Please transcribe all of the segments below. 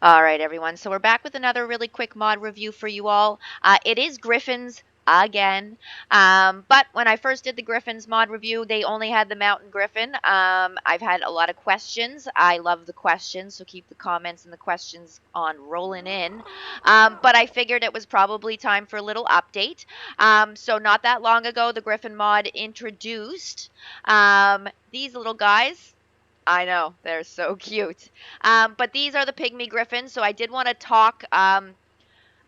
All right, everyone. So we're back with another really quick mod review for you all. It is Griffins again. But when I first did the Griffins mod review, they only had the Mountain Griffin. I've had a lot of questions. I love the questions, so keep the comments and the questions on rolling in. But I figured it was probably time for a little update. So not that long ago, the Griffin mod introduced these little guys. I know, they're so cute. But these are the Pygmy Griffins, so I did want to talk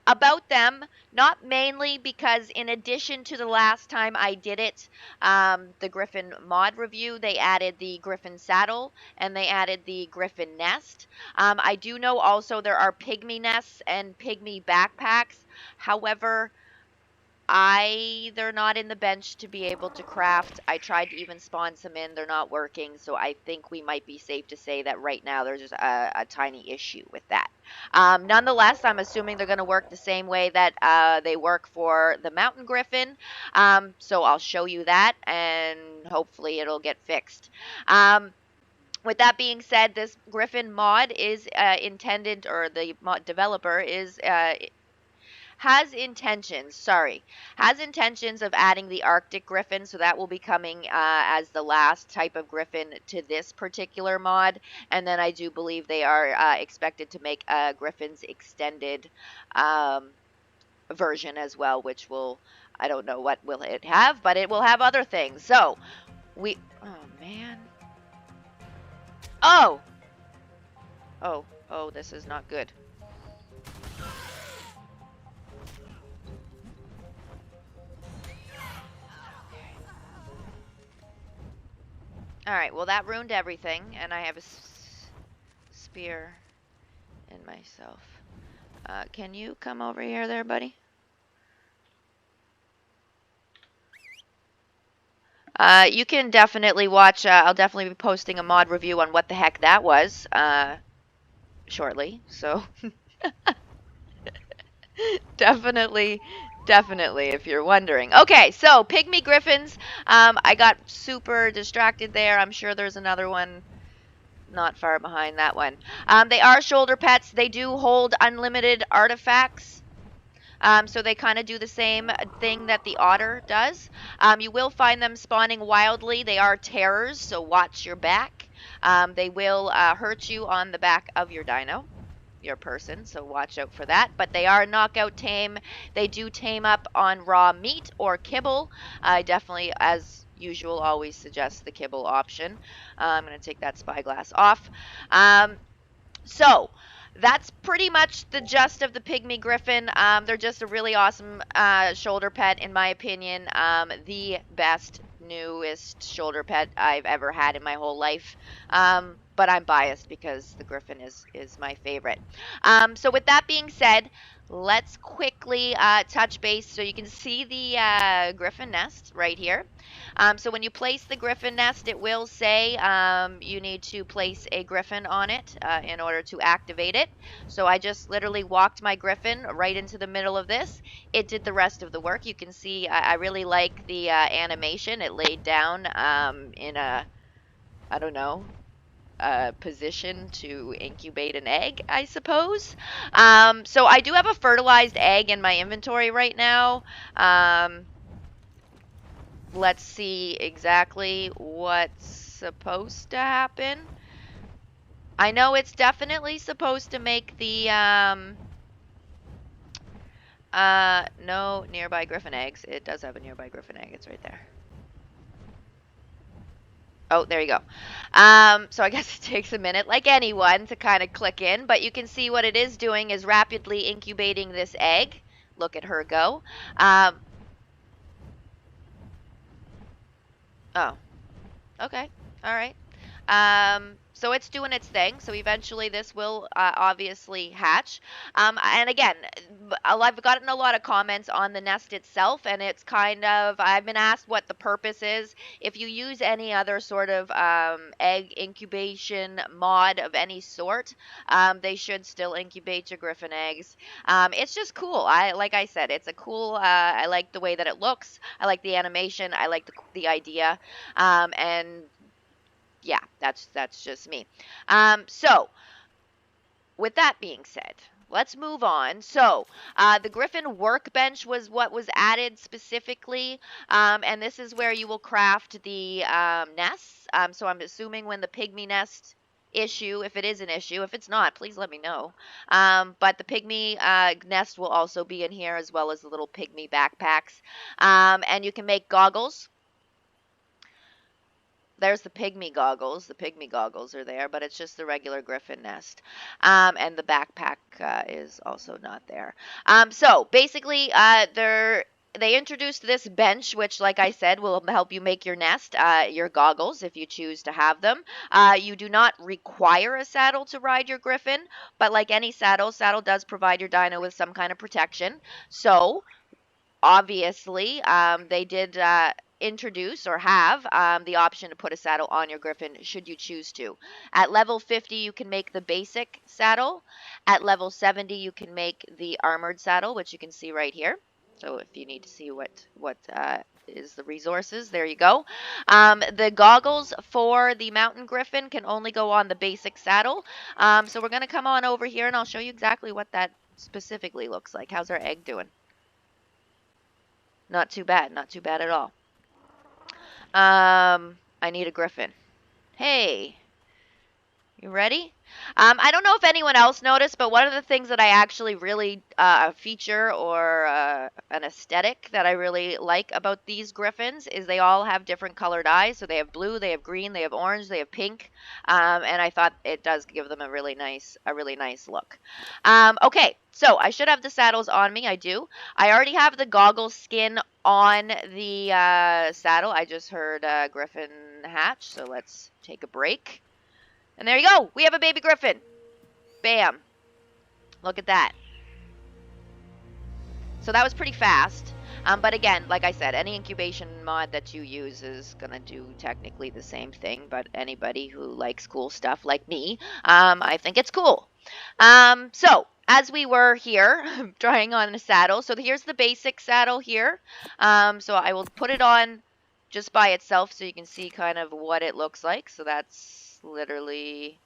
about them, not mainly because in addition to the last time I did it, the Griffin mod review, they added the Griffin saddle and they added the Griffin nest. I do know also there are Pygmy nests and Pygmy backpacks. However, they're not in the bench to be able to craft. I tried to even spawn some in, they're not working, so I think we might be safe to say that right now there's just a tiny issue with that. Nonetheless, I'm assuming they're going to work the same way that they work for the Mountain Griffin, so I'll show you that, and hopefully it'll get fixed. With that being said, this Griffin mod is intended, or the mod developer is has intentions of adding the Arctic Griffin, so that will be coming as the last type of Griffin to this particular mod. And then I do believe they are expected to make a Gryphons Extended version as well, which will, I don't know what will it have, but it will have other things. So, oh man. Oh! Oh, this is not good. Alright, well that ruined everything, and I have a spear in myself. Can you come over here there, buddy? You can definitely watch, I'll definitely be posting a mod review on what the heck that was, shortly, so definitely, if you're wondering. Okay, so Pygmy Griffins, I got super distracted there. I'm sure there's another one not far behind that one. They are shoulder pets. They do hold unlimited artifacts. So they kind of do the same thing that the otter does. You will find them spawning wildly. They are terrors, so watch your back. They will hurt you on the back of your dino, your person, so watch out for that. But they are knockout tame. They do tame up on raw meat or kibble. I definitely, as usual, always suggest the kibble option. I'm going to take that spyglass off. So that's pretty much the gist of the Pygmy Griffin. They're just a really awesome shoulder pet, in my opinion. The best, newest shoulder pet I've ever had in my whole life. But I'm biased because the Griffin is my favorite. So with that being said, let's quickly touch base. So you can see the Griffin nest right here. So when you place the Griffin nest, it will say you need to place a Griffin on it in order to activate it. So I just literally walked my Griffin right into the middle of this. It did the rest of the work. You can see I really like the animation. It laid down in a, I don't know, position to incubate an egg, I suppose. So I do have a fertilized egg in my inventory right now. Let's see exactly what's supposed to happen. I know it's definitely supposed to make the, no nearby Griffin eggs. It does have a nearby Griffin egg. It's right there. Oh, there you go. So I guess it takes a minute, like anyone, to kind of click in, but you can see what it is doing is rapidly incubating this egg. Look at her go. Oh, okay. All right. So it's doing its thing. So eventually this will obviously hatch. And again, I've gotten a lot of comments on the nest itself, and it's kind of, I've been asked what the purpose is. If you use any other sort of egg incubation mod of any sort, they should still incubate your Griffin eggs. It's just cool. Like I said, it's a cool, I like the way that it looks. I like the animation. I like the idea. And yeah, that's just me. So with that being said, let's move on. So, the Griffin workbench was what was added specifically, and this is where you will craft the nests. So I'm assuming when the pygmy nest issue, if it is an issue, if it's not, please let me know. But the pygmy nest will also be in here, as well as the little pygmy backpacks. And you can make goggles. There's the pygmy goggles. The pygmy goggles are there, but it's just the regular griffin nest. And the backpack is also not there. So basically, they introduced this bench, which, like I said, will help you make your nest, your goggles, if you choose to have them. You do not require a saddle to ride your griffin, but like any saddle does provide your dino with some kind of protection. So obviously, they did introduce or have the option to put a saddle on your griffin should you choose to. At level 50, you can make the basic saddle. At level 70, you can make the armored saddle, which you can see right here. So if you need to see what is the resources, there you go. The goggles for the mountain griffin can only go on the basic saddle. So we're going to come on over here and I'll show you exactly what that specifically looks like. How's our egg doing? Not too bad. Not too bad at all. I need a griffin. Hey, you ready? I don't know if anyone else noticed, but one of the things that I actually really feature or an aesthetic that I really like about these griffins is they all have different colored eyes. So they have blue, they have green, they have orange, they have pink, and I thought it does give them a really nice look. Okay, so I should have the saddles on me. I do. I already have the goggle skin on the saddle. I just heard Griffin hatch, so let's take a break. And there you go. We have a baby griffin. Bam. Look at that. So that was pretty fast. But again, like I said, any incubation mod that you use is going to do technically the same thing. But anybody who likes cool stuff like me, I think it's cool. So as we were here trying on a saddle, so here's the basic saddle here. So I will put it on just by itself so you can see kind of what it looks like. So that's literally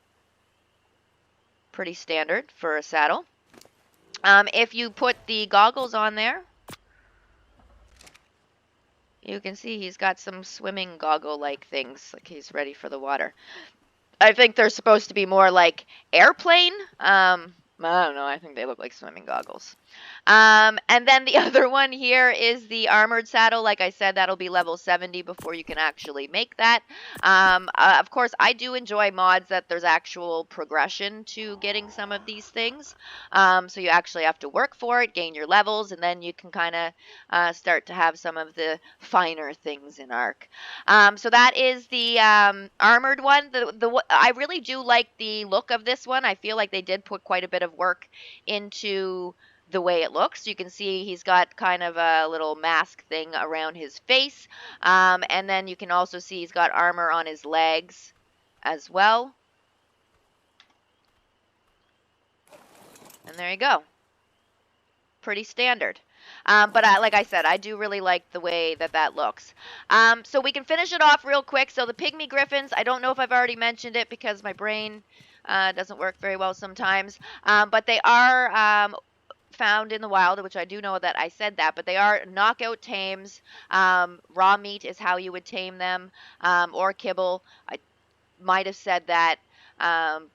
pretty standard for a saddle. If you put the goggles on there, you can see he's got some swimming goggle-like things, like he's ready for the water. I think they're supposed to be more like airplane. I don't know. I think they look like swimming goggles. And then the other one here is the armored saddle. Like I said, that'll be level 70 before you can actually make that. Of course, I do enjoy mods that there's actual progression to getting some of these things. So you actually have to work for it, gain your levels, and then you can kind of start to have some of the finer things in Ark. So that is the armored one. I really do like the look of this one. I feel like they did put quite a bit of work into the way it looks. You can see he's got kind of a little mask thing around his face. And then you can also see he's got armor on his legs as well. And there you go. Pretty standard. But like I said, I do really like the way that looks. So we can finish it off real quick. So the Pygmy Griffins, I don't know if I've already mentioned it because my brain doesn't work very well sometimes. But they are found in the wild, which I do know that I said that, but they are knockout tames. Raw meat is how you would tame them, or kibble. I might have said that.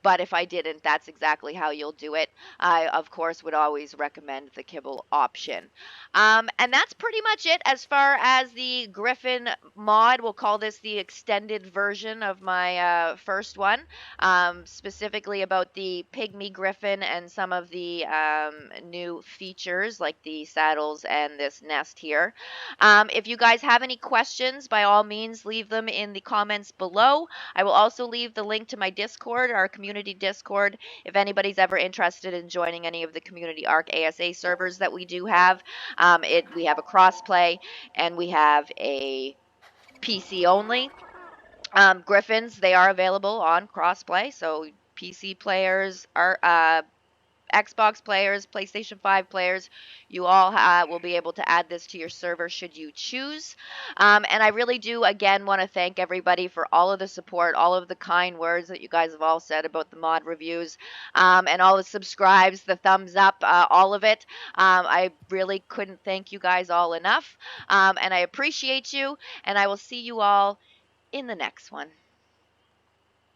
But if I didn't, that's exactly how you'll do it. I, of course, would always recommend the kibble option. And that's pretty much it as far as the Griffin mod. We'll call this the extended version of my first one, specifically about the Pygmy Griffin and some of the new features like the saddles and this nest here. If you guys have any questions, by all means, leave them in the comments below. I will also leave the link to my Discord, our community Discord, if anybody's ever interested in joining any of the community Ark ASA servers that we do have. We have a CrossPlay and we have a PC only. Griffins, they are available on CrossPlay, so PC players are Xbox players, PlayStation 5 players, you all will be able to add this to your server should you choose. And I really do, again, want to thank everybody for all of the support, all of the kind words that you guys have all said about the mod reviews, and all the subscribes, the thumbs up, all of it. I really couldn't thank you guys all enough. And I appreciate you, and I will see you all in the next one.